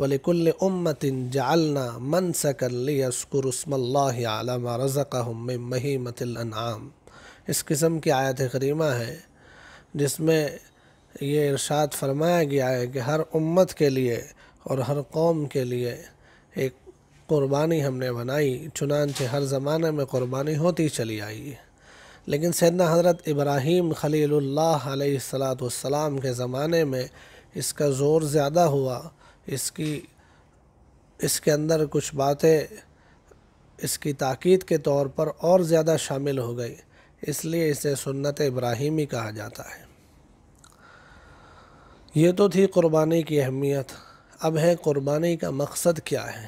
وَلِكُلِّ أُمَّةٍ جَعَلْنَا مَنْسَكًا لِيَذْكُرُوا اسْمَ اللَّهِ عَلَى مَا رَزَقَهُم مِّن بَهِیمَةِ الْأَنْعَامِ۔ اس قسم کی آیت کریمہ ہے جس میں یہ ارشاد فرمایا گیا ہے کہ ہر امت کے لیے اور ہر قوم کے لیے ایک قربانی ہم نے بنائی، چنانچہ ہر زمانے میں قربانی ہوتی چلی آئی ہے۔ لیکن سیدنا حضرت ابراہیم خلیل اللہ علیہ السلام کے زمانے میں اس کا زور زیادہ ہوا، اس کے اندر کچھ باتیں اس کی تاکید کے طور پر اور زیادہ شامل ہو گئی، اس لیے اسے سنت ابراہیمی کہا جاتا ہے۔ یہ تو تھی قربانی کی اہمیت۔ اب ہے قربانی کا مقصد کیا ہے۔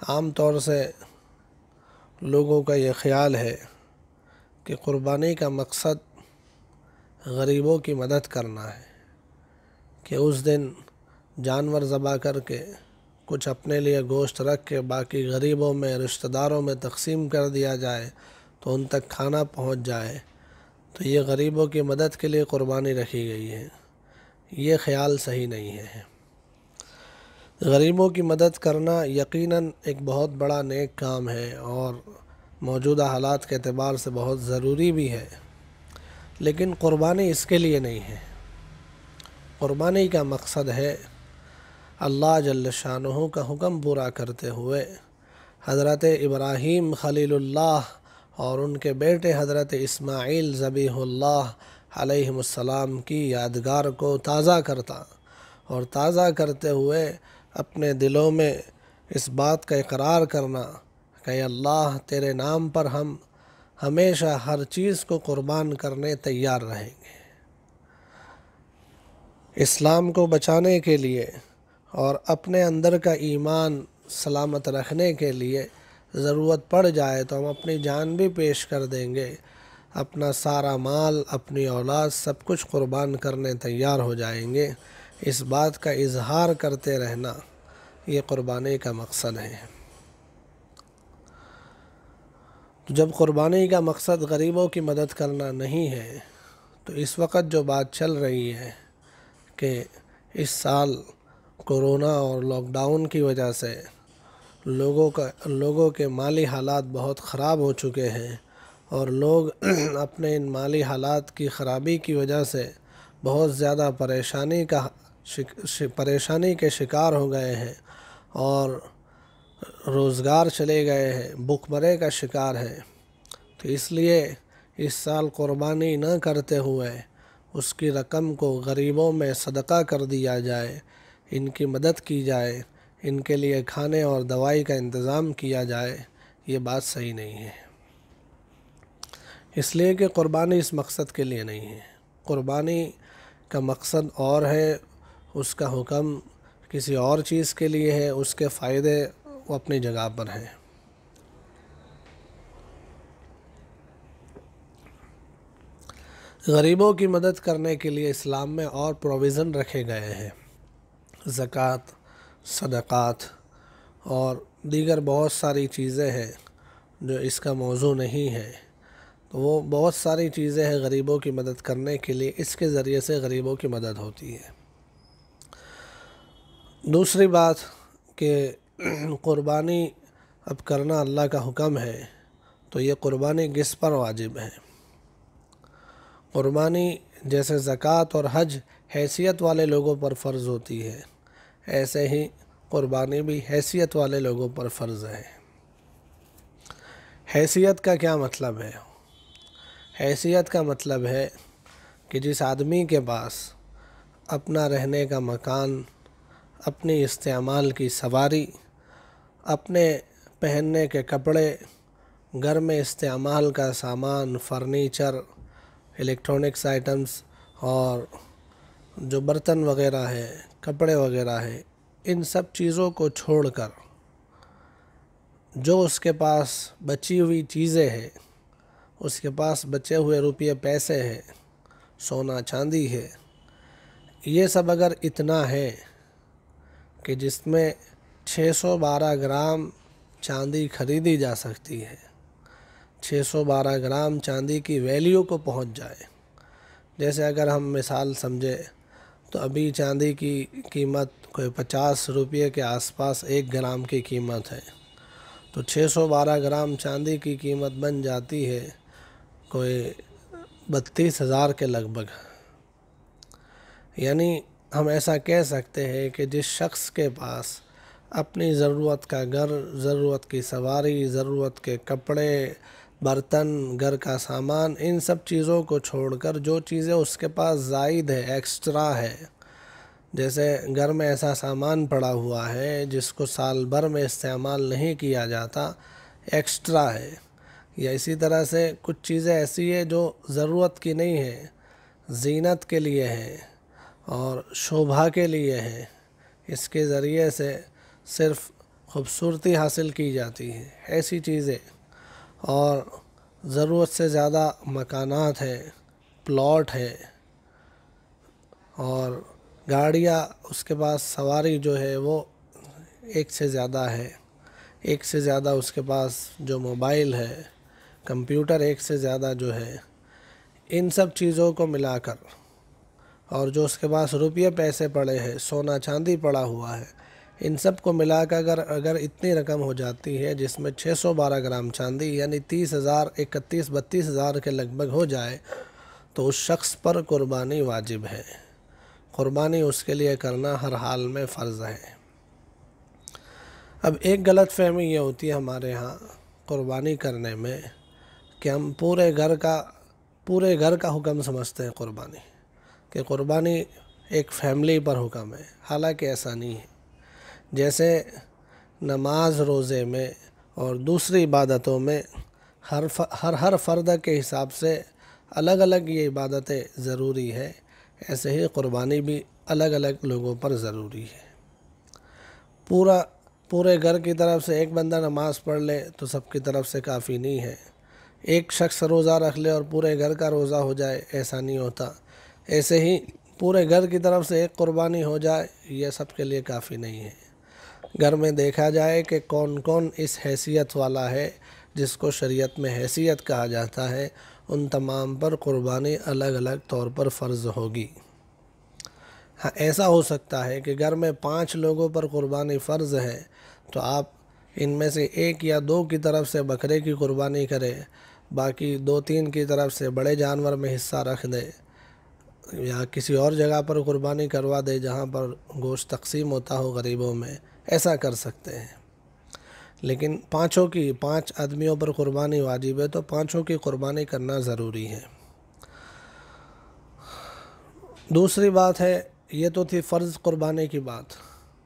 عام طور سے لوگوں کا یہ خیال ہے کہ قربانی کا مقصد غریبوں کی مدد کرنا ہے، کہ اس دن جانور ذبح کر کے کچھ اپنے لیے گوشت رکھ کے باقی غریبوں میں، رشتہ داروں میں تقسیم کر دیا جائے تو ان تک کھانا پہنچ جائے، تو یہ غریبوں کی مدد کے لیے قربانی رکھی گئی ہے۔ یہ خیال صحیح نہیں ہے۔ غریبوں کی مدد کرنا یقیناً ایک بہت بڑا نیک کام ہے اور موجودہ حالات کے اعتبار سے بہت ضروری بھی ہے، لیکن قربانی اس کے لیے نہیں ہے۔ قربانی کا مقصد ہے اللہ جل شانہ کا حکم پورا کرتے ہوئے حضرت ابراہیم خلیل اللہ اور ان کے بیٹے حضرت اسماعیل ذبیح اللہ علیہ السلام کی یادگار کو تازہ کرتا، اور تازہ کرتے ہوئے اپنے دلوں میں اس بات کا اقرار کرنا کہ اے اللہ تیرے نام پر ہم ہمیشہ ہر چیز کو قربان کرنے تیار رہیں گے۔ اسلام کو بچانے کے لیے اور اپنے اندر کا ایمان سلامت رکھنے کے لیے ضرورت پڑ جائے تو ہم اپنی جان بھی پیش کر دیں گے، اپنا سارا مال، اپنی اولاد، سب کچھ قربان کرنے تیار ہو جائیں گے۔ اس بات کا اظہار کرتے رہنا یہ قربانی کا مقصد ہے۔ جب قربانی کا مقصد غریبوں کی مدد کرنا نہیں ہے تو اس وقت جو بات چل رہی ہے کہ اس سال کورونا اور لاک ڈاؤن کی وجہ سے لوگوں کے مالی حالات بہت خراب ہو چکے ہیں، اور لوگ اپنے ان مالی حالات کی خرابی کی وجہ سے بہت زیادہ پریشانی کے شکار ہو گئے ہیں اور روزگار چلے گئے ہیں، بھوک مرے کا شکار ہیں۔ تو اس لیے اس سال قربانی نہ کرتے ہوئے اس کی رقم کو غریبوں میں صدقہ کر دیا جائے، ان کی مدد کی جائے، ان کے لیے کھانے اور دوائی کا انتظام کیا جائے، یہ بات صحیح نہیں ہے۔ اس لیے کہ قربانی اس مقصد کے لیے نہیں ہے۔ قربانی کا مقصد اور ہے، اس کا حکم کسی اور چیز کے لیے ہے، اس کے فائدے وہ اپنی جگہ پر ہیں۔ غریبوں کی مدد کرنے کے لیے اسلام میں اور پروویژن رکھے گئے ہیں، زکوٰۃ، صدقات اور دیگر بہت ساری چیزیں ہیں جو اس کا موضوع نہیں ہے۔ تو وہ بہت ساری چیزیں ہیں غریبوں کی مدد کرنے کے لیے، اس کے ذریعے سے غریبوں کی مدد ہوتی ہے۔ دوسری بات کہ قربانی اب کرنا اللہ کا حکم ہے، تو یہ قربانی کس پر واجب ہے؟ قربانی جیسے زکوٰۃ اور حج حیثیت والے لوگوں پر فرض ہوتی ہے، ایسے ہی قربانی بھی حیثیت والے لوگوں پر فرض ہے۔ حیثیت کا کیا مطلب ہے؟ حیثیت کا مطلب ہے کہ جس آدمی کے پاس اپنا رہنے کا مکان، اپنی استعمال کی سواری، اپنے پہننے کے کپڑے، گھر میں استعمال کا سامان، فرنیچر، الیکٹرانکس آئٹمز اور جو برتن وغیرہ ہے، کپڑے وغیرہ ہے، ان سب چیزوں کو چھوڑ کر جو اس کے پاس بچی ہوئی چیزیں ہیں، اس کے پاس بچے ہوئے روپیے پیسے ہیں، سونا چاندی ہے، یہ سب اگر اتنا ہے کہ جس میں 612 گرام چاندی خریدی جا سکتی ہے، 612 گرام چاندی کی ویلیو کو پہنچ جائے، جیسے اگر ہم مثال سمجھے تو ابھی چاندی کی قیمت کوئی 50 روپے کے آس پاس 1 گرام کی قیمت ہے، تو 612 گرام چاندی کی قیمت بن جاتی ہے کوئی 32,000 کے لگ بھگ۔ یعنی ہم ایسا کہہ سکتے ہیں کہ جس شخص کے پاس اپنی ضرورت کا گھر، ضرورت کی سواری، ضرورت کے کپڑے، برتن، گھر کا سامان، ان سب چیزوں کو چھوڑ کر جو چیزیں اس کے پاس زائد ہے، ایکسٹرا ہے، جیسے گھر میں ایسا سامان پڑا ہوا ہے جس کو سال بھر میں استعمال نہیں کیا جاتا، ایکسٹرا ہے، یا اسی طرح سے کچھ چیزیں ایسی ہیں جو ضرورت کی نہیں ہے، زینت کے لیے ہے اور شوبھا کے لیے ہے، اس کے ذریعے سے صرف خوبصورتی حاصل کی جاتی ہے، ایسی چیزیں، اور ضرورت سے زیادہ مکانات ہیں، پلاٹ ہے، اور گاڑیاں، اس کے پاس سواری جو ہے وہ ایک سے زیادہ ہے، ایک سے زیادہ اس کے پاس جو موبائل ہے، کمپیوٹر ایک سے زیادہ جو ہے، ان سب چیزوں کو ملا کر، اور جو اس کے پاس روپیے پیسے پڑے ہیں، سونا چاندی پڑا ہوا ہے، ان سب کو ملا کر اگر اتنی رقم ہو جاتی ہے جس میں 612 گرام چاندی یعنی 30,000، 32,000 کے لگ بھگ ہو جائے، تو اس شخص پر قربانی واجب ہے، قربانی اس کے لیے کرنا ہر حال میں فرض ہے۔ اب ایک غلط فہمی یہ ہوتی ہے ہمارے ہاں قربانی کرنے میں کہ ہم پورے گھر کا حکم سمجھتے ہیں قربانی، کہ قربانی ایک فیملی پر حکم ہے، حالانکہ ایسا نہیں ہے۔ جیسے نماز، روزے میں اور دوسری عبادتوں میں ہر فرد کے حساب سے الگ الگ یہ عبادتیں ضروری ہے، ایسے ہی قربانی بھی الگ الگ لوگوں پر ضروری ہے۔ پورے گھر کی طرف سے ایک بندہ نماز پڑھ لے تو سب کی طرف سے کافی نہیں ہے، ایک شخص روزہ رکھ لے اور پورے گھر کا روزہ ہو جائے، ایسا نہیں ہوتا۔ ایسے ہی پورے گھر کی طرف سے ایک قربانی ہو جائے، یہ سب کے لیے کافی نہیں ہے۔ گھر میں دیکھا جائے کہ کون کون اس حیثیت والا ہے جس کو شریعت میں حیثیت کہا جاتا ہے، ان تمام پر قربانی الگ الگ طور پر فرض ہوگی۔ ہاں، ایسا ہو سکتا ہے کہ گھر میں 5 لوگوں پر قربانی فرض ہے، تو آپ ان میں سے 1 یا 2 کی طرف سے بکرے کی قربانی کرے، باقی 2-3 کی طرف سے بڑے جانور میں حصہ رکھ دے، یا کسی اور جگہ پر قربانی کروا دے جہاں پر گوشت تقسیم ہوتا ہو غریبوں میں، ایسا کر سکتے ہیں۔ لیکن 5 آدمیوں پر قربانی واجب ہے، تو 5 کی قربانی کرنا ضروری ہے۔ دوسری بات ہے، یہ تو تھی فرض قربانی کی بات،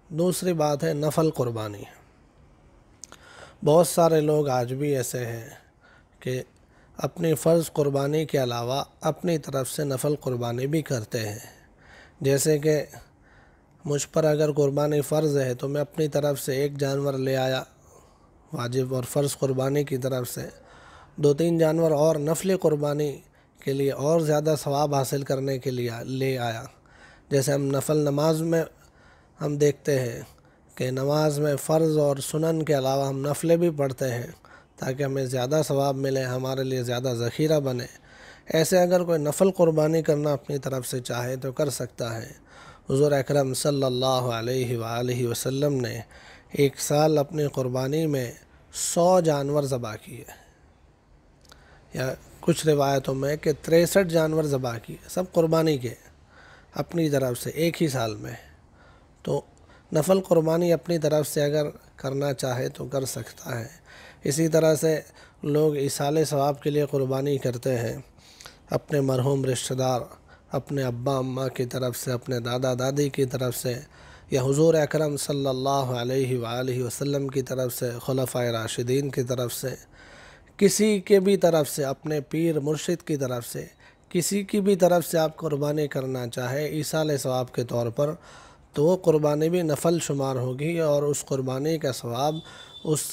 دوسری بات ہے نفل قربانی۔ بہت سارے لوگ آج بھی ایسے ہیں کہ اپنی فرض قربانی کے علاوہ اپنی طرف سے نفل قربانی بھی کرتے ہیں، جیسے کہ مجھ پر اگر قربانی فرض ہے تو میں اپنی طرف سے 1 جانور لے آیا واجب اور فرض قربانی کی طرف سے، 2-3 جانور اور نفلی قربانی کے لیے اور زیادہ ثواب حاصل کرنے کے لیے لے آیا۔ جیسے ہم نفل نماز میں ہم دیکھتے ہیں کہ نماز میں فرض اور سنن کے علاوہ ہم نفلیں بھی پڑھتے ہیں تاکہ ہمیں زیادہ ثواب ملے، ہمارے لیے زیادہ ذخیرہ بنے۔ ایسے اگر کوئی نفل قربانی کرنا اپنی طرف سے چاہے تو کر سکتا ہے۔ حضور اکرم صلی اللہ علیہ وآلہ وسلم نے 1 سال اپنی قربانی میں 100 جانور ذبح کیے، یا کچھ روایتوں میں کہ 63 جانور ذبح کیے، سب قربانی کے اپنی طرف سے 1 ہی سال میں۔ تو نفل قربانی اپنی طرف سے اگر کرنا چاہے تو کر سکتا ہے۔ اسی طرح سے لوگ ایصال ثواب کے لیے قربانی کرتے ہیں، اپنے مرحوم رشتہ دار، اپنے ابا اماں کی طرف سے، اپنے دادا دادی کی طرف سے، یا حضور اکرم صلی اللہ علیہ وآلہ وسلم کی طرف سے، خلفائے راشدین کی طرف سے، کسی کے بھی طرف سے، اپنے پیر مرشد کی طرف سے، کسی کی بھی طرف سے آپ قربانی کرنا چاہے ایصال ثواب کے طور پر، تو وہ قربانی بھی نفل شمار ہوگی، اور اس قربانی کا ثواب اس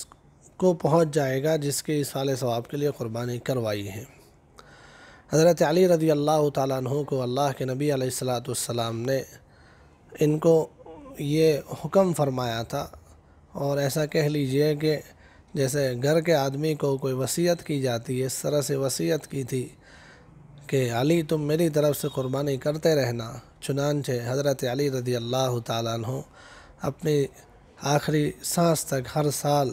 کو پہنچ جائے گا جس کے ایصال ثواب کے لیے قربانی کروائی ہے۔ حضرت علی رضی اللہ تعالیٰ عنہ کو اللہ کے نبی علیہ السلام نے ان کو یہ حکم فرمایا تھا، اور ایسا کہہ لیجئے کہ جیسے گھر کے آدمی کو کوئی وصیت کی جاتی ہے، اس طرح سے وصیت کی تھی کہ علی تم میری طرف سے قربانی کرتے رہنا۔ چنانچہ حضرت علی رضی اللہ تعالیٰ عنہ اپنی آخری سانس تک ہر سال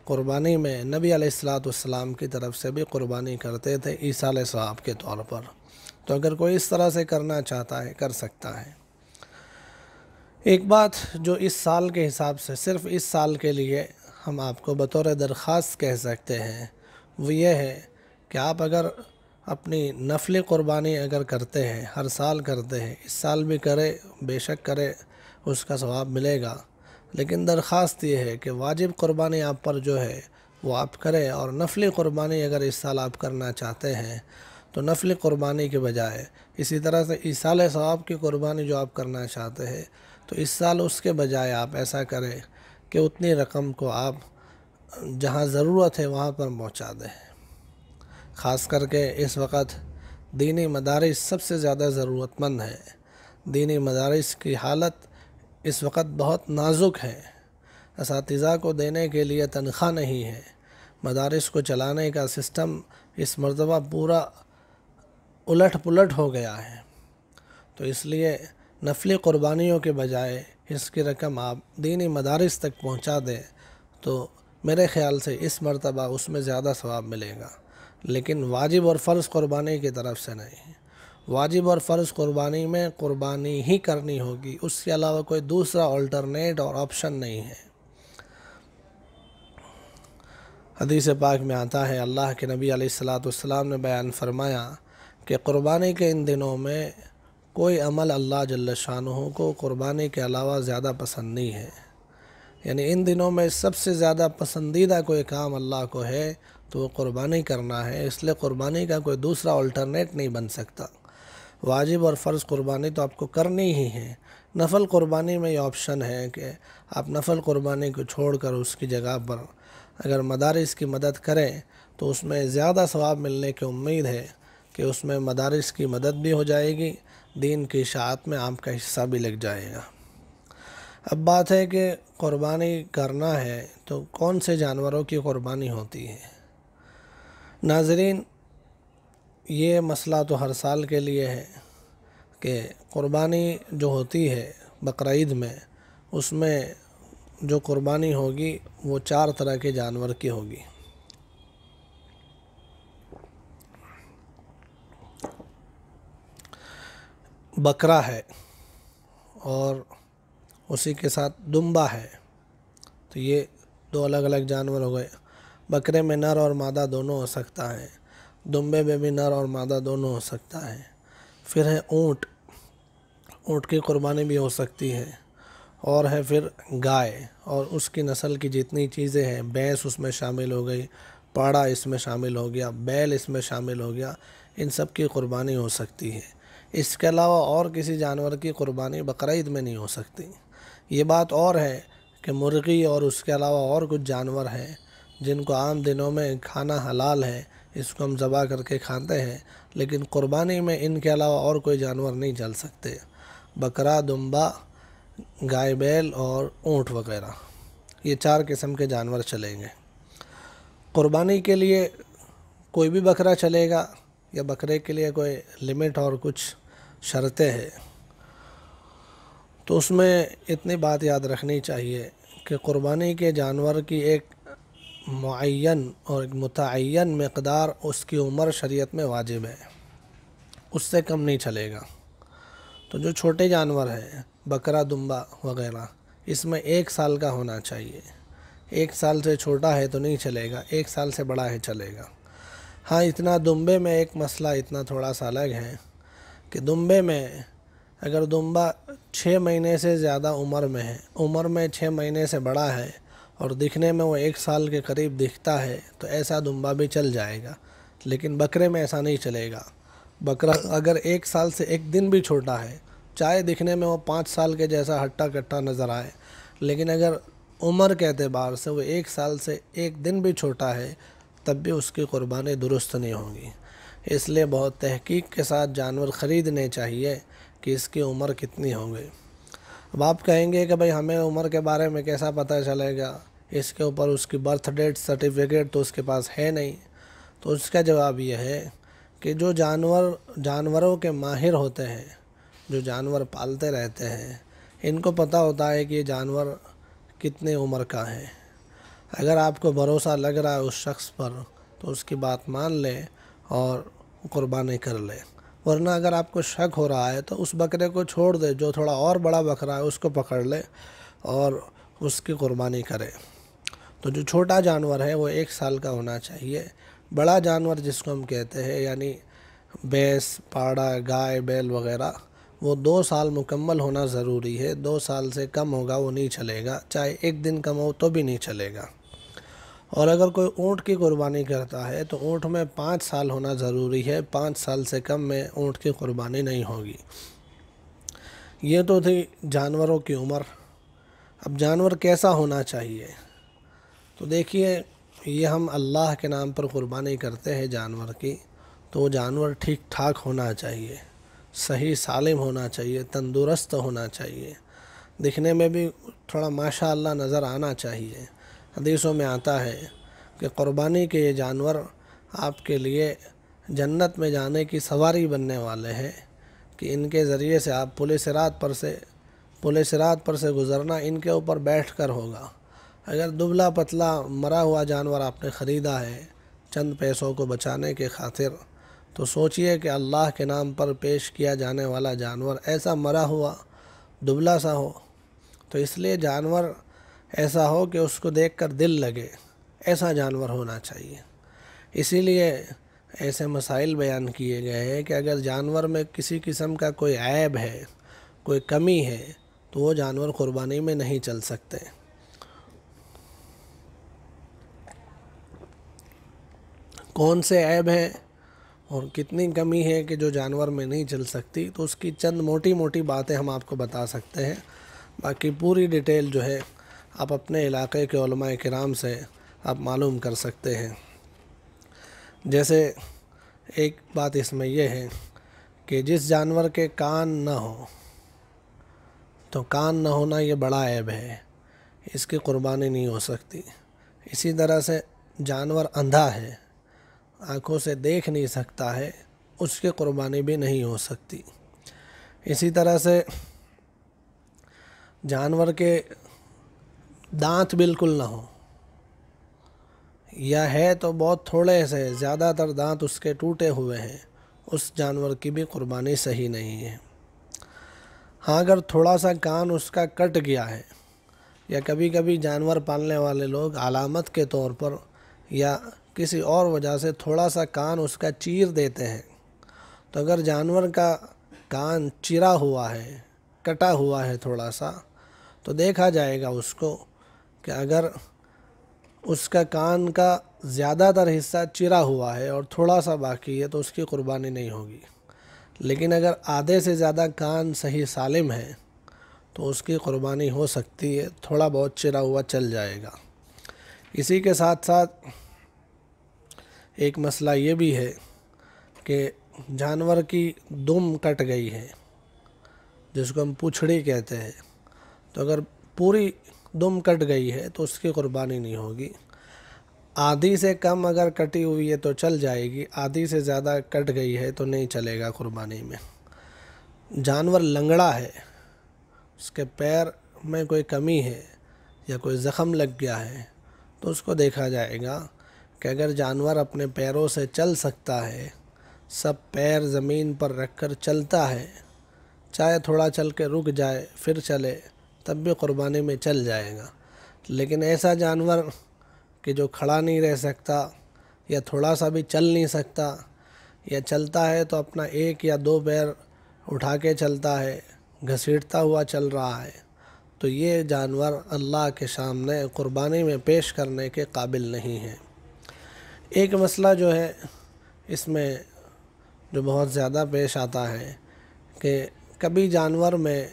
قربانی میں نبی علیہ السلام کی طرف سے بھی قربانی کرتے تھے ایصال ثواب کے طور پر۔ تو اگر کوئی اس طرح سے کرنا چاہتا ہے کر سکتا ہے۔ ایک بات جو اس سال کے حساب سے صرف اس سال کے لیے ہم آپ کو بطور درخواست کہہ سکتے ہیں وہ یہ ہے کہ آپ اگر اپنی نفلی قربانی اگر کرتے ہیں، ہر سال کرتے ہیں، اس سال بھی کرے، بے شک کرے، اس کا ثواب ملے گا، لیکن درخواست یہ ہے کہ واجب قربانی آپ پر جو ہے وہ آپ کریں، اور نفلی قربانی اگر اس سال آپ کرنا چاہتے ہیں تو نفلی قربانی کے بجائے اسی طرح سے ایصال ثواب کی قربانی جو آپ کرنا چاہتے ہیں تو اس سال اس کے بجائے آپ ایسا کریں کہ اتنی رقم کو آپ جہاں ضرورت ہے وہاں پر پہنچا دیں۔ خاص کر کے اس وقت دینی مدارس سب سے زیادہ ضرورت مند ہے۔ دینی مدارس کی حالت اس وقت بہت نازک ہے۔ اساتذہ کو دینے کے لیے تنخواہ نہیں ہے۔ مدارس کو چلانے کا سسٹم اس مرتبہ پورا الٹ پلٹ ہو گیا ہے۔ تو اس لیے نفلی قربانیوں کے بجائے اس کی رقم آپ دینی مدارس تک پہنچا دیں تو میرے خیال سے اس مرتبہ اس میں زیادہ ثواب ملے گا، لیکن واجب اور فرض قربانی کی طرف سے نہیں۔ واجب اور فرض قربانی میں قربانی ہی کرنی ہوگی، اس کے علاوہ کوئی دوسرا آلٹرنیٹ اور آپشن نہیں ہے۔ حدیث پاک میں آتا ہے، اللہ کے نبی علیہ السلام نے بیان فرمایا کہ قربانی کے ان دنوں میں کوئی عمل اللہ جل شانہ کو قربانی کے علاوہ زیادہ پسند نہیں ہے۔ یعنی ان دنوں میں سب سے زیادہ پسندیدہ کوئی کام اللہ کو ہے تو وہ قربانی کرنا ہے، اس لیے قربانی کا کوئی دوسرا آلٹرنیٹ نہیں بن سکتا۔ واجب اور فرض قربانی تو آپ کو کرنی ہی ہے۔ نفل قربانی میں یہ آپشن ہے کہ آپ نفل قربانی کو چھوڑ کر اس کی جگہ پر اگر مدارس کی مدد کریں تو اس میں زیادہ ثواب ملنے کی امید ہے کہ اس میں مدارس کی مدد بھی ہو جائے گی، دین کی اشاعت میں آپ کا حصہ بھی لگ جائے گا۔ اب بات ہے کہ قربانی کرنا ہے تو کون سے جانوروں کی قربانی ہوتی ہے؟ ناظرین، یہ مسئلہ تو ہر سال کے لیے ہے کہ قربانی جو ہوتی ہے بقرعید میں، اس میں جو قربانی ہوگی وہ 4 طرح کے جانور کی ہوگی۔ بکرا ہے اور اسی کے ساتھ دمبا ہے، تو یہ 2 الگ الگ جانور ہو گئے۔ بکرے میں نر اور مادہ دونوں ہو سکتا ہے، دمبے میں بھی نر اور مادہ دونوں ہو سکتا ہے۔ پھر ہے اونٹ، اونٹ کی قربانی بھی ہو سکتی ہے، اور ہے پھر گائے اور اس کی نسل کی جتنی چیزیں ہیں، بھینس اس میں شامل ہو گئی، پاڑا اس میں شامل ہو گیا، بیل اس میں شامل ہو گیا، ان سب کی قربانی ہو سکتی ہے۔ اس کے علاوہ اور کسی جانور کی قربانی بقرعید میں نہیں ہو سکتی۔ یہ بات اور ہے کہ مرغی اور اس کے علاوہ اور کچھ جانور ہیں جن کو عام دنوں میں کھانا حلال ہے، اس کو ہم ذبح کر کے کھاتے ہیں، لیکن قربانی میں ان کے علاوہ اور کوئی جانور نہیں چل سکتے۔ بکرا، دمبا، گائے بیل اور اونٹ وغیرہ، یہ 4 قسم کے جانور چلیں گے۔ قربانی کے لیے کوئی بھی بکرا چلے گا یا بکرے کے لیے کوئی لمٹ اور کچھ شرطیں ہیں؟ تو اس میں اتنی بات یاد رکھنی چاہیے کہ قربانی کے جانور کی ایک معین اور ایک متعین مقدار اس کی عمر شریعت میں واجب ہے، اس سے کم نہیں چلے گا۔ تو جو چھوٹے جانور ہیں بکرا، دمبا وغیرہ، اس میں 1 سال کا ہونا چاہیے۔ 1 سال سے چھوٹا ہے تو نہیں چلے گا، 1 سال سے بڑا ہے چلے گا۔ ہاں، اتنا دمبے میں ایک مسئلہ اتنا تھوڑا سا الگ ہے کہ دمبے میں اگر دمبا 6 مہینے سے زیادہ عمر میں ہے، عمر میں 6 مہینے سے بڑا ہے اور دکھنے میں وہ 1 سال کے قریب دکھتا ہے تو ایسا دمبا بھی چل جائے گا، لیکن بکرے میں ایسا نہیں چلے گا۔ بکرا اگر 1 سال سے 1 دن بھی چھوٹا ہے، چاہے دکھنے میں وہ 5 سال کے جیسا ہٹا کٹا نظر آئے، لیکن اگر عمر کے اعتبار سے وہ 1 سال سے 1 دن بھی چھوٹا ہے تب بھی اس کی قربانی درست نہیں ہوگی۔ اس لیے بہت تحقیق کے ساتھ جانور خریدنے چاہیے کہ اس کی عمر کتنی ہوگی۔ اب آپ کہیں گے کہ بھئی ہمیں عمر کے بارے میں کیسا پتہ چلے گا، اس کے اوپر اس کی برتھ ڈیٹ سرٹیفکیٹ تو اس کے پاس ہے نہیں۔ تو اس کا جواب یہ ہے کہ جو جانوروں کے ماہر ہوتے ہیں، جو جانور پالتے رہتے ہیں، ان کو پتہ ہوتا ہے کہ یہ جانور کتنے عمر کا ہے۔ اگر آپ کو بھروسہ لگ رہا ہے اس شخص پر تو اس کی بات مان لے اور قربانی کر لے، ورنہ اگر آپ کو شک ہو رہا ہے تو اس بکرے کو چھوڑ دے، جو تھوڑا اور بڑا بکرا ہے اس کو پکڑ لے اور اس کی قربانی کرے۔ تو جو چھوٹا جانور ہے وہ 1 سال کا ہونا چاہیے۔ بڑا جانور جس کو ہم کہتے ہیں یعنی بھینس، پاڑا، گائے، بیل وغیرہ، وہ 2 سال مکمل ہونا ضروری ہے۔ 2 سال سے کم ہوگا وہ نہیں چلے گا، چاہے 1 دن کم ہو تو بھی نہیں چلے گا۔ اور اگر کوئی اونٹ کی قربانی کرتا ہے تو اونٹ میں 5 سال ہونا ضروری ہے، 5 سال سے کم میں اونٹ کی قربانی نہیں ہوگی۔ یہ تو تھی جانوروں کی عمر۔ اب جانور کیسا ہونا چاہیے؟ تو دیکھیے، یہ ہم اللہ کے نام پر قربانی کرتے ہیں جانور کی، تو وہ جانور ٹھیک ٹھاک ہونا چاہیے، صحیح سالم ہونا چاہیے، تندرست ہونا چاہیے، دکھنے میں بھی تھوڑا ماشاءاللہ نظر آنا چاہیے۔ حدیثوں میں آتا ہے کہ قربانی کے یہ جانور آپ کے لیے جنت میں جانے کی سواری بننے والے ہیں، کہ ان کے ذریعے سے آپ پل صراط پر سے گزرنا ان کے اوپر بیٹھ کر ہوگا۔ اگر دبلا پتلا مرا ہوا جانور آپ نے خریدا ہے چند پیسوں کو بچانے کے خاطر، تو سوچئے کہ اللہ کے نام پر پیش کیا جانے والا جانور ایسا مرا ہوا دبلا سا ہو، تو اس لیے جانور ایسا ہو کہ اس کو دیکھ کر دل لگے، ایسا جانور ہونا چاہیے۔ اسی لیے ایسے مسائل بیان کیے گئے ہیں کہ اگر جانور میں کسی قسم کا کوئی عیب ہے، کوئی کمی ہے، تو وہ جانور قربانی میں نہیں چل سکتے۔ کون سے عیب ہیں اور کتنی کمی ہے کہ جو جانور میں نہیں چل سکتی، تو اس کی چند موٹی موٹی باتیں ہم آپ کو بتا سکتے ہیں۔ باقی پوری ڈیٹیل جو ہے آپ اپنے علاقے کے علماء کرام سے آپ معلوم کر سکتے ہیں۔ جیسے ایک بات اس میں یہ ہے کہ جس جانور کے کان نہ ہو، تو کان نہ ہونا یہ بڑا عیب ہے، اس کی قربانی نہیں ہو سکتی۔ اسی طرح سے جانور اندھا ہے، آنکھوں سے دیکھ نہیں سکتا ہے، اس کی قربانی بھی نہیں ہو سکتی۔ اسی طرح سے جانور کے دانت بالکل نہ ہو، یا ہے تو بہت تھوڑے سے، زیادہ تر دانت اس کے ٹوٹے ہوئے ہیں، اس جانور کی بھی قربانی صحیح نہیں ہے۔ ہاں اگر تھوڑا سا کان اس کا کٹ گیا ہے، یا کبھی کبھی جانور پالنے والے لوگ علامت کے طور پر یا کسی اور وجہ سے تھوڑا سا کان اس کا چیر دیتے ہیں، تو اگر جانور کا کان چرا ہوا ہے، کٹا ہوا ہے تھوڑا سا، تو دیکھا جائے گا اس کو کہ اگر اس کا کان کا زیادہ تر حصہ چرا ہوا ہے اور تھوڑا سا باقی ہے تو اس کی قربانی نہیں ہوگی۔ لیکن اگر آدھے سے زیادہ کان صحیح سالم ہے تو اس کی قربانی ہو سکتی ہے، تھوڑا بہت چرا ہوا چل جائے گا۔ اسی کے ساتھ ساتھ ایک مسئلہ یہ بھی ہے کہ جانور کی دم کٹ گئی ہے، جس کو ہم پوچھڑی کہتے ہیں، تو اگر پوری دم کٹ گئی ہے تو اس کی قربانی نہیں ہوگی۔ آدھی سے کم اگر کٹی ہوئی ہے تو چل جائے گی، آدھی سے زیادہ کٹ گئی ہے تو نہیں چلے گا قربانی میں۔ جانور لنگڑا ہے، اس کے پیر میں کوئی کمی ہے یا کوئی زخم لگ گیا ہے، تو اس کو دیکھا جائے گا کہ اگر جانور اپنے پیروں سے چل سکتا ہے، سب پیر زمین پر رکھ کر چلتا ہے، چاہے تھوڑا چل کے رک جائے پھر چلے، تب بھی قربانی میں چل جائے گا۔ لیکن ایسا جانور کہ جو کھڑا نہیں رہ سکتا یا تھوڑا سا بھی چل نہیں سکتا، یا چلتا ہے تو اپنا 1 یا 2 پیر اٹھا کے چلتا ہے، گھسیٹتا ہوا چل رہا ہے، تو یہ جانور اللہ کے سامنے قربانی میں پیش کرنے کے قابل نہیں ہے۔ ایک مسئلہ جو ہے اس میں جو بہت زیادہ پیش آتا ہے کہ کبھی جانور میں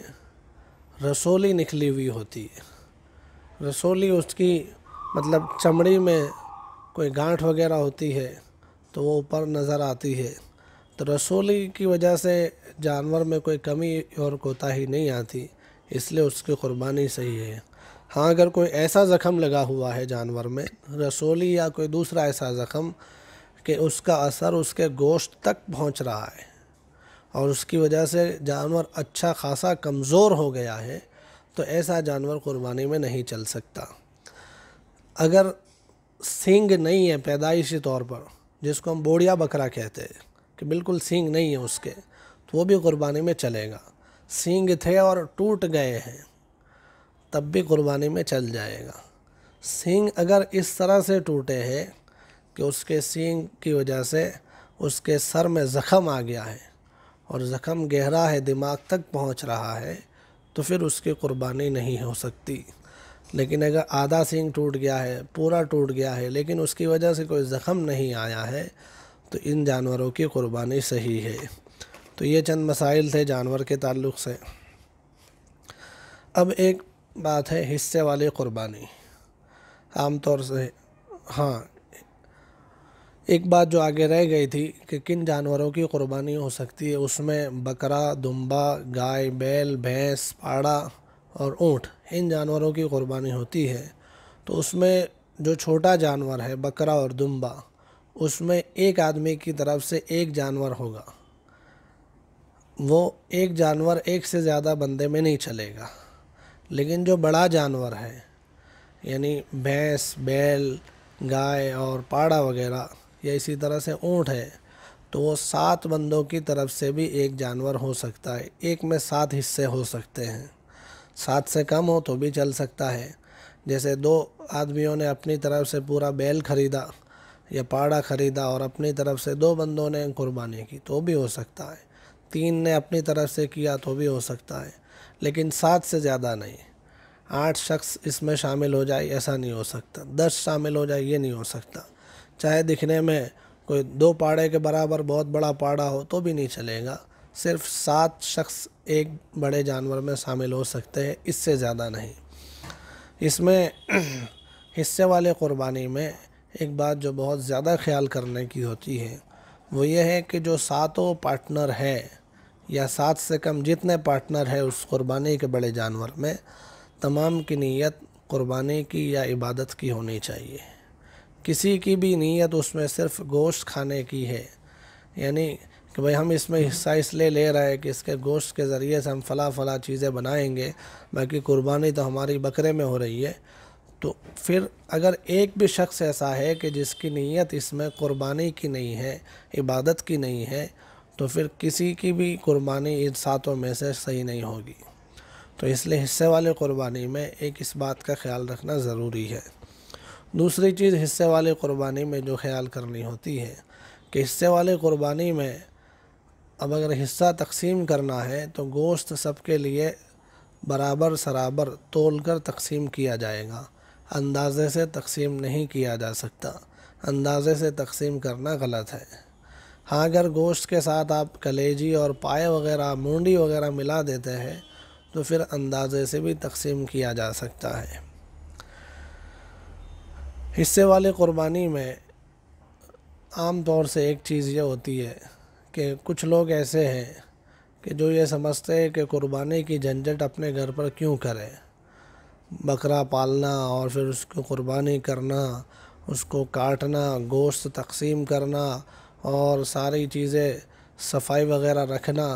رسولی نکلی ہوئی ہوتی ہے، رسولی اس کی مطلب چمڑی میں کوئی گانٹھ وغیرہ ہوتی ہے تو وہ اوپر نظر آتی ہے، تو رسولی کی وجہ سے جانور میں کوئی کمی اور کوتاہی نہیں آتی، اس لیے اس کی قربانی صحیح ہے۔ ہاں اگر کوئی ایسا زخم لگا ہوا ہے جانور میں، رسولی یا کوئی دوسرا ایسا زخم کہ اس کا اثر اس کے گوشت تک پہنچ رہا ہے اور اس کی وجہ سے جانور اچھا خاصا کمزور ہو گیا ہے، تو ایسا جانور قربانی میں نہیں چل سکتا۔ اگر سینگ نہیں ہے پیدائشی طور پر، جس کو ہم بوڑیا بکرا کہتے ہیں کہ بالکل سینگ نہیں ہے اس کے، تو وہ بھی قربانی میں چلے گا۔ سینگ تھے اور ٹوٹ گئے ہیں تب بھی قربانی میں چل جائے گا۔ سینگ اگر اس طرح سے ٹوٹے ہیں کہ اس کے سینگ کی وجہ سے اس کے سر میں زخم آ گیا ہے اور زخم گہرا ہے، دماغ تک پہنچ رہا ہے، تو پھر اس کی قربانی نہیں ہو سکتی۔ لیکن اگر آدھا سینگ ٹوٹ گیا ہے، پورا ٹوٹ گیا ہے، لیکن اس کی وجہ سے کوئی زخم نہیں آیا ہے، تو ان جانوروں کی قربانی صحیح ہے۔ تو یہ چند مسائل تھے جانور کے تعلق سے۔ اب ایک بات ہے حصے والی قربانی۔ عام طور سے ایک بات جو آگے رہ گئی تھی کہ کن جانوروں کی قربانی ہو سکتی ہے، اس میں بکرا، دمبا، گائے، بیل، بھینس، پاڑا اور اونٹ، ان جانوروں کی قربانی ہوتی ہے۔ تو اس میں جو چھوٹا جانور ہے بکرا اور دمبا، اس میں ایک آدمی کی طرف سے ایک جانور ہوگا، وہ ایک جانور ایک سے زیادہ بندے میں نہیں چلے گا۔ لیکن جو بڑا جانور ہے یعنی بھینس، بیل، گائے اور پاڑا وغیرہ، یا اسی طرح سے اونٹ ہے، تو وہ 7 بندوں کی طرف سے بھی ایک جانور ہو سکتا ہے۔ ایک میں 7 حصے ہو سکتے ہیں، 7 سے کم ہو تو بھی چل سکتا ہے۔ جیسے 2 آدمیوں نے اپنی طرف سے پورا بیل خریدا یا پاڑا خریدا اور اپنی طرف سے 2 بندوں نے قربانی کی تو بھی ہو سکتا ہے، 3 نے اپنی طرف سے کیا تو بھی ہو سکتا ہے، لیکن 7 سے زیادہ نہیں۔ 8 شخص اس میں شامل ہو جائے ایسا نہیں ہو سکتا، 10 شامل ہو جائے یہ نہیں ہو سکتا۔ چاہے دکھنے میں کوئی 2 پاڑے کے برابر بہت بڑا پاڑا ہو تو بھی نہیں چلے گا، صرف 7 شخص ایک بڑے جانور میں شامل ہو سکتے ہیں، اس سے زیادہ نہیں۔ اس میں حصے والے قربانی میں ایک بات جو بہت زیادہ خیال کرنے کی ہوتی ہے وہ یہ ہے کہ جو 7 پارٹنر ہے یا 7 سے کم جتنے پارٹنر ہے اس قربانی کے بڑے جانور میں، تمام کی نیت قربانی کی یا عبادت کی ہونی چاہیے۔ کسی کی بھی نیت اس میں صرف گوشت کھانے کی ہے، یعنی کہ بھئی ہم اس میں حصہ اس لیے لے رہے ہیں کہ اس کے گوشت کے ذریعے سے ہم فلاں چیزیں بنائیں گے، باقی قربانی تو ہماری بکرے میں ہو رہی ہے، تو پھر اگر ایک بھی شخص ایسا ہے کہ جس کی نیت اس میں قربانی کی نہیں ہے، عبادت کی نہیں ہے، تو پھر کسی کی بھی قربانی ان 7 میں سے صحیح نہیں ہوگی۔ تو اس لیے حصے والے قربانی میں ایک اس بات کا خیال رکھنا ضروری ہے۔ دوسری چیز حصے والے قربانی میں جو خیال کرنی ہوتی ہے کہ حصے والے قربانی میں اب اگر حصہ تقسیم کرنا ہے تو گوشت سب کے لیے برابر سرابر تول کر تقسیم کیا جائے گا، اندازے سے تقسیم نہیں کیا جا سکتا، اندازے سے تقسیم کرنا غلط ہے۔ ہاں اگر گوشت کے ساتھ آپ کلیجی اور پائے وغیرہ، مونڈی وغیرہ ملا دیتے ہیں تو پھر اندازے سے بھی تقسیم کیا جا سکتا ہے۔ حصے والے قربانی میں عام طور سے ایک چیز یہ ہوتی ہے کہ کچھ لوگ ایسے ہیں کہ جو یہ سمجھتے ہیں کہ قربانی کی جھنجھٹ اپنے گھر پر کیوں کریں، بکرا پالنا اور پھر اس کو قربانی کرنا، اس کو کاٹنا، گوشت تقسیم کرنا اور ساری چیزیں صفائی وغیرہ رکھنا،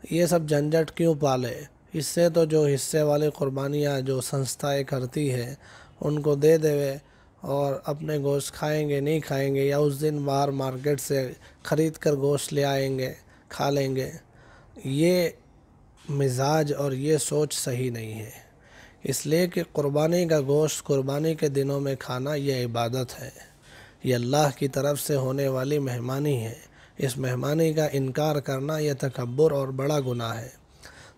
یہ سب جھنجھٹ کیوں پالے؟ اس سے تو جو حصے والے قربانیاں جو سنستھائیں کرتی ہے ان کو دے دے اور اپنے گوشت کھائیں گے نہیں کھائیں گے، یا اس دن باہر مارکیٹ سے خرید کر گوشت لے آئیں گے کھا لیں گے، یہ مزاج اور یہ سوچ صحیح نہیں ہے۔ اس لیے کہ قربانی کا گوشت قربانی کے دنوں میں کھانا یہ عبادت ہے، یہ اللہ کی طرف سے ہونے والی مہمانی ہے، اس مہمانی کا انکار کرنا یہ تکبر اور بڑا گناہ ہے۔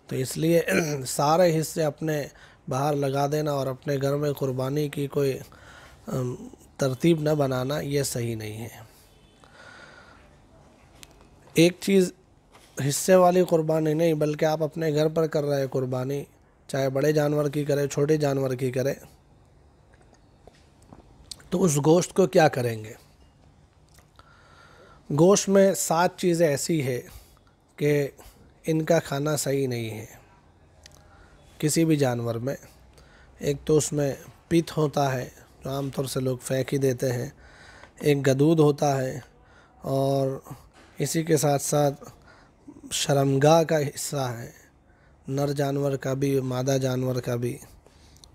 تو اس لیے سارے حصے اپنے باہر لگا دینا اور اپنے گھر میں قربانی کی کوئی ترتیب نہ بنانا یہ صحیح نہیں ہے۔ ایک چیز حصے والی قربانی نہیں بلکہ آپ اپنے گھر پر کر رہے قربانی، چاہے بڑے جانور کی کرے چھوٹے جانور کی کرے، تو اس گوشت کو کیا کریں گے؟ گوشت میں 7 چیزیں ایسی ہے کہ ان کا کھانا صحیح نہیں ہے کسی بھی جانور میں۔ ایک تو اس میں پت ہوتا ہے جو عام طور سے لوگ پھینک ہی دیتے ہیں، ایک گدود ہوتا ہے اور اسی کے ساتھ ساتھ شرمگاہ کا حصہ ہے، نر جانور کا بھی مادہ جانور کا بھی۔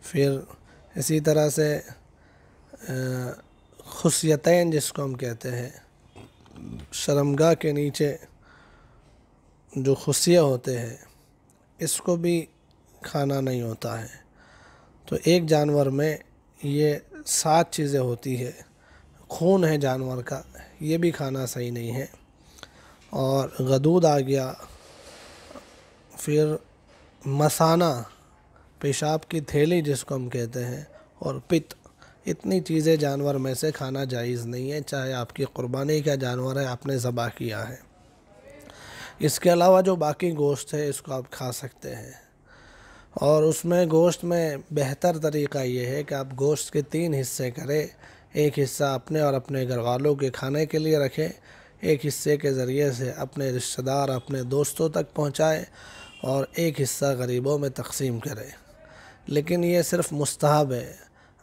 پھر اسی طرح سے خصیتین جس کو ہم کہتے ہیں، شرمگاہ کے نیچے جو خصیے ہوتے ہیں اس کو بھی کھانا نہیں ہوتا ہے۔ تو ایک جانور میں یہ 7 چیزیں ہوتی ہے۔ خون ہے جانور کا، یہ بھی کھانا صحیح نہیں ہے، اور غدود آ گیا، پھر مثانہ پیشاب کی تھیلی جس کو ہم کہتے ہیں، اور پت، اتنی چیزیں جانور میں سے کھانا جائز نہیں ہے، چاہے آپ کی قربانی کا جانور ہے، آپ نے ذبح کیا ہے۔ اس کے علاوہ جو باقی گوشت ہے اس کو آپ کھا سکتے ہیں، اور اس میں گوشت میں بہتر طریقہ یہ ہے کہ آپ گوشت کے 3 حصے کریں، ایک حصہ اپنے اور اپنے گھر والوں کے کھانے کے لیے رکھیں، ایک حصے کے ذریعے سے اپنے رشتہ دار اپنے دوستوں تک پہنچائیں، اور ایک حصہ غریبوں میں تقسیم کریں۔ لیکن یہ صرف مستحب ہے،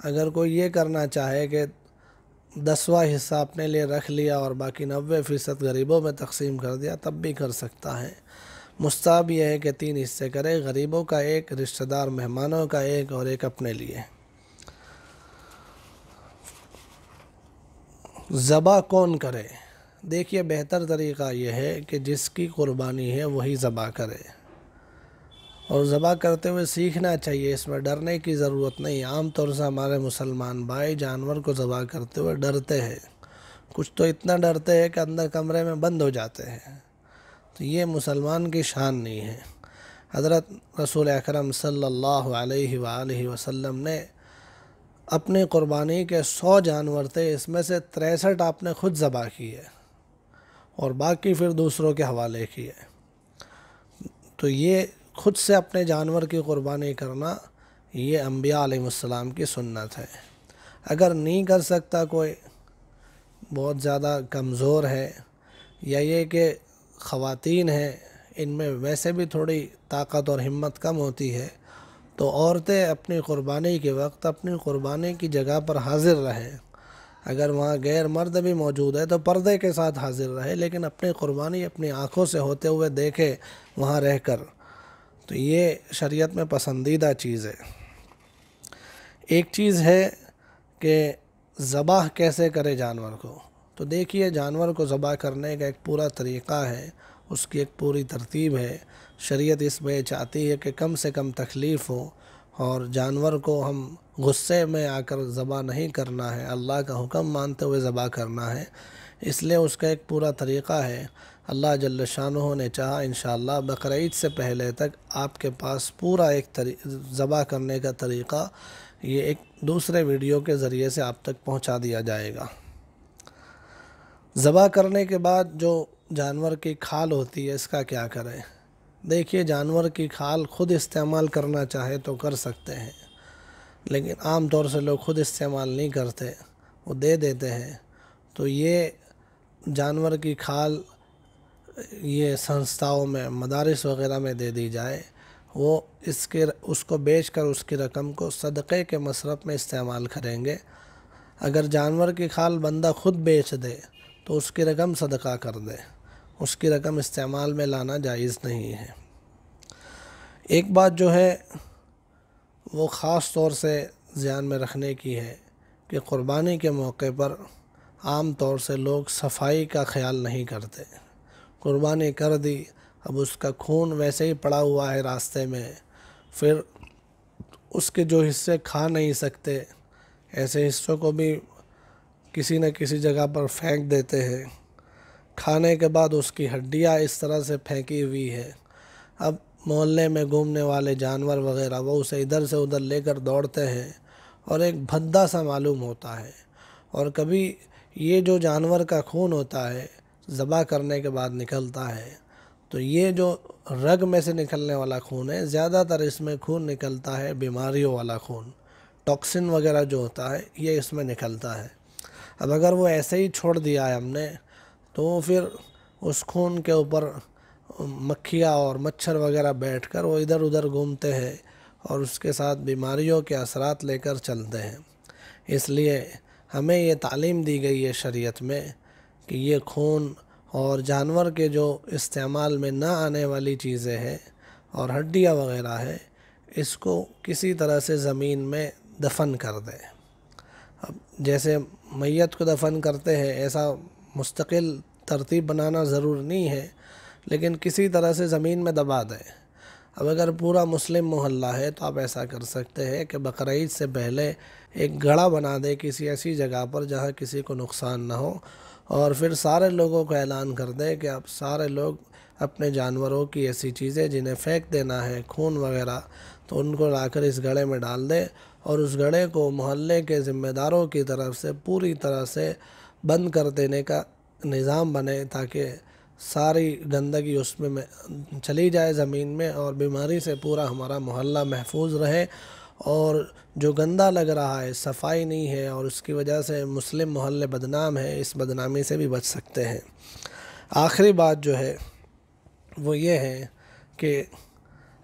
اگر کوئی یہ کرنا چاہے کہ 10واں حصہ اپنے لیے رکھ لیا اور باقی 90% غریبوں میں تقسیم کر دیا، تب بھی کر سکتا ہے۔ مستحب یہ ہے کہ 3 حصے کرے، غریبوں کا ایک، رشتہ دار مہمانوں کا ایک، اور ایک اپنے لیے۔ ذبح کون کرے؟ دیکھیے بہتر طریقہ یہ ہے کہ جس کی قربانی ہے وہی ذبح کرے، اور ذبح کرتے ہوئے سیکھنا چاہیے، اس میں ڈرنے کی ضرورت نہیں۔ عام طور سے ہمارے مسلمان بھائی جانور کو ذبح کرتے ہوئے ڈرتے ہیں، کچھ تو اتنا ڈرتے ہیں کہ اندر کمرے میں بند ہو جاتے ہیں، تو یہ مسلمان کی شان نہیں ہے۔ حضرت رسول اکرم صلی اللہ علیہ وآلہ وسلم نے اپنی قربانی کے 100 جانور تھے، اس میں سے 63 آپ نے خود ذبح کیے اور باقی پھر دوسروں کے حوالے کیے۔ تو یہ خود سے اپنے جانور کی قربانی کرنا یہ انبیاء علیہ السلام کی سنت ہے۔ اگر نہیں کر سکتا کوئی، بہت زیادہ کمزور ہے، یا یہ کہ خواتین ہیں ان میں ویسے بھی تھوڑی طاقت اور ہمت کم ہوتی ہے، تو عورتیں اپنی قربانی کے وقت اپنی قربانی کی جگہ پر حاضر رہیں۔ اگر وہاں غیر مرد بھی موجود ہے تو پردے کے ساتھ حاضر رہے، لیکن اپنی قربانی اپنی آنکھوں سے ہوتے ہوئے دیکھے وہاں رہ کر، تو یہ شریعت میں پسندیدہ چیز ہے۔ ایک چیز ہے کہ ذبح کیسے کرے جانور کو، تو دیکھیے جانور کو ذبح کرنے کا ایک پورا طریقہ ہے، اس کی ایک پوری ترتیب ہے۔ شریعت اس میں چاہتی ہے کہ کم سے کم تکلیف ہو، اور جانور کو ہم غصے میں آ کر ذبح نہیں کرنا ہے، اللہ کا حکم مانتے ہوئے ذبح کرنا ہے۔ اس لیے اس کا ایک پورا طریقہ ہے۔ اللہ جل شانہ نے چاہا انشاءاللہ بقرعید سے پہلے تک آپ کے پاس پورا ایک ذبح کرنے کا طریقہ یہ ایک دوسرے ویڈیو کے ذریعے سے آپ تک پہنچا دیا جائے گا۔ ذبح کرنے کے بعد جو جانور کی کھال ہوتی ہے اس کا کیا کریں؟ دیکھیے جانور کی کھال خود استعمال کرنا چاہے تو کر سکتے ہیں، لیکن عام طور سے لوگ خود استعمال نہیں کرتے، وہ دے دیتے ہیں۔ تو یہ جانور کی کھال یہ سنستھاؤں میں، مدارس وغیرہ میں دے دی جائے، وہ اس کو بیچ کر اس کی رقم کو صدقے کے مصرف میں استعمال کریں گے۔ اگر جانور کی کھال بندہ خود بیچ دے تو اس کی رقم صدقہ کر دے، اس کی رقم استعمال میں لانا جائز نہیں ہے۔ ایک بات جو ہے وہ خاص طور سے ذہن میں رکھنے کی ہے کہ قربانی کے موقع پر عام طور سے لوگ صفائی کا خیال نہیں کرتے۔ قربانی کر دی، اب اس کا خون ویسے ہی پڑا ہوا ہے راستے میں، پھر اس کے جو حصے کھا نہیں سکتے ایسے حصوں کو بھی کسی نہ کسی جگہ پر پھینک دیتے ہیں۔ کھانے کے بعد اس کی ہڈیاں اس طرح سے پھینکی ہوئی ہے، اب محلے میں گھومنے والے جانور وغیرہ وہ اسے ادھر سے ادھر لے کر دوڑتے ہیں، اور ایک بھدا سا معلوم ہوتا ہے۔ اور کبھی یہ جو جانور کا خون ہوتا ہے ذبح کرنے کے بعد نکلتا ہے، تو یہ جو رگ میں سے نکلنے والا خون ہے، زیادہ تر اس میں خون نکلتا ہے بیماریوں والا خون، ٹاکسن وغیرہ جو ہوتا ہے یہ اس میں نکلتا ہے۔ اب اگر وہ ایسے ہی چھوڑ دیا ہے ہم نے، تو پھر اس خون کے اوپر مکھیاں اور مچھر وغیرہ بیٹھ کر وہ ادھر ادھر گھومتے ہیں اور اس کے ساتھ بیماریوں کے اثرات لے کر چلتے ہیں۔ اس لیے ہمیں یہ تعلیم دی گئی ہے شریعت میں کہ یہ خون اور جانور کے جو استعمال میں نہ آنے والی چیزیں ہیں اور ہڈیاں وغیرہ ہے، اس کو کسی طرح سے زمین میں دفن کر دیں۔ اب جیسے میت کو دفن کرتے ہیں ایسا مستقل ترتیب بنانا ضرور نہیں ہے، لیکن کسی طرح سے زمین میں دبا دیں۔ اب اگر پورا مسلم محلہ ہے تو آپ ایسا کر سکتے ہیں کہ بقرعید سے پہلے ایک گڑھا بنا دے کسی ایسی جگہ پر جہاں کسی کو نقصان نہ ہو، اور پھر سارے لوگوں کو اعلان کر دے کہ اب سارے لوگ اپنے جانوروں کی ایسی چیزیں جنہیں پھینک دینا ہے، خون وغیرہ، تو ان کو لا کر اس گڑھے میں ڈال دے، اور اس گڑھے کو محلے کے ذمہ داروں کی طرف سے پوری طرح سے بند کر دینے کا نظام بنے، تاکہ ساری گندگی اس میں چلی جائے زمین میں، اور بیماری سے پورا ہمارا محلہ محفوظ رہے۔ اور جو گندہ لگ رہا ہے، صفائی نہیں ہے، اور اس کی وجہ سے مسلم محلے بدنام ہے، اس بدنامی سے بھی بچ سکتے ہیں۔ آخری بات جو ہے وہ یہ ہے کہ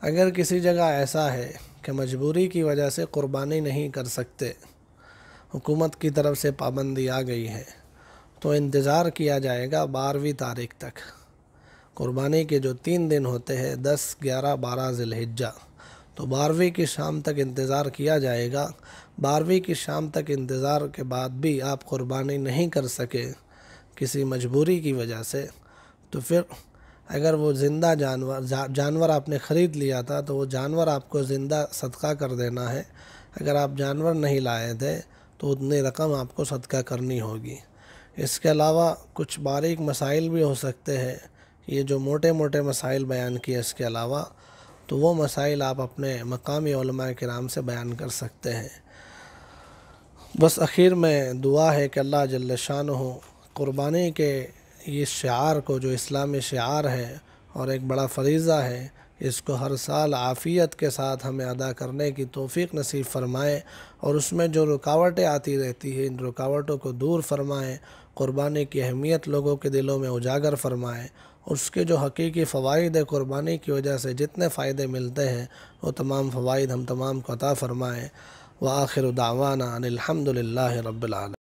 اگر کسی جگہ ایسا ہے کہ مجبوری کی وجہ سے قربانی نہیں کر سکتے، حکومت کی طرف سے پابندی آ گئی ہے، تو انتظار کیا جائے گا 12ویں تاریخ تک۔ قربانی کے جو 3 دن ہوتے ہیں، 10، 11، 12 ذی الحجہ، تو 12ویں کی شام تک انتظار کیا جائے گا۔ 12ویں کی شام تک انتظار کے بعد بھی آپ قربانی نہیں کر سکے کسی مجبوری کی وجہ سے، تو پھر اگر وہ زندہ جانور آپ نے خرید لیا تھا تو وہ جانور آپ کو زندہ صدقہ کر دینا ہے۔ اگر آپ جانور نہیں لائے تھے تو اتنی رقم آپ کو صدقہ کرنی ہوگی۔ اس کے علاوہ کچھ باریک مسائل بھی ہو سکتے ہیں، یہ جو موٹے موٹے مسائل بیان کیے اس کے علاوہ، تو وہ مسائل آپ اپنے مقامی علماء کرام سے بیان کر سکتے ہیں۔ بس آخر میں دعا ہے کہ اللہ جل شانہ قربانی کے اس شعار کو، جو اسلامی شعار ہے اور ایک بڑا فریضہ ہے، اس کو ہر سال عافیت کے ساتھ ہمیں ادا کرنے کی توفیق نصیب فرمائے، اور اس میں جو رکاوٹیں آتی رہتی ہیں ان رکاوٹوں کو دور فرمائے، قربانی کی اہمیت لوگوں کے دلوں میں اجاگر فرمائے، اور اس کے جو حقیقی فوائد قربانی کی وجہ سے جتنے فائدے ملتے ہیں وہ تمام فوائد ہم تمام کو عطا فرمائے۔ وآخر دعوانا ان الحمد للہ رب العالمین۔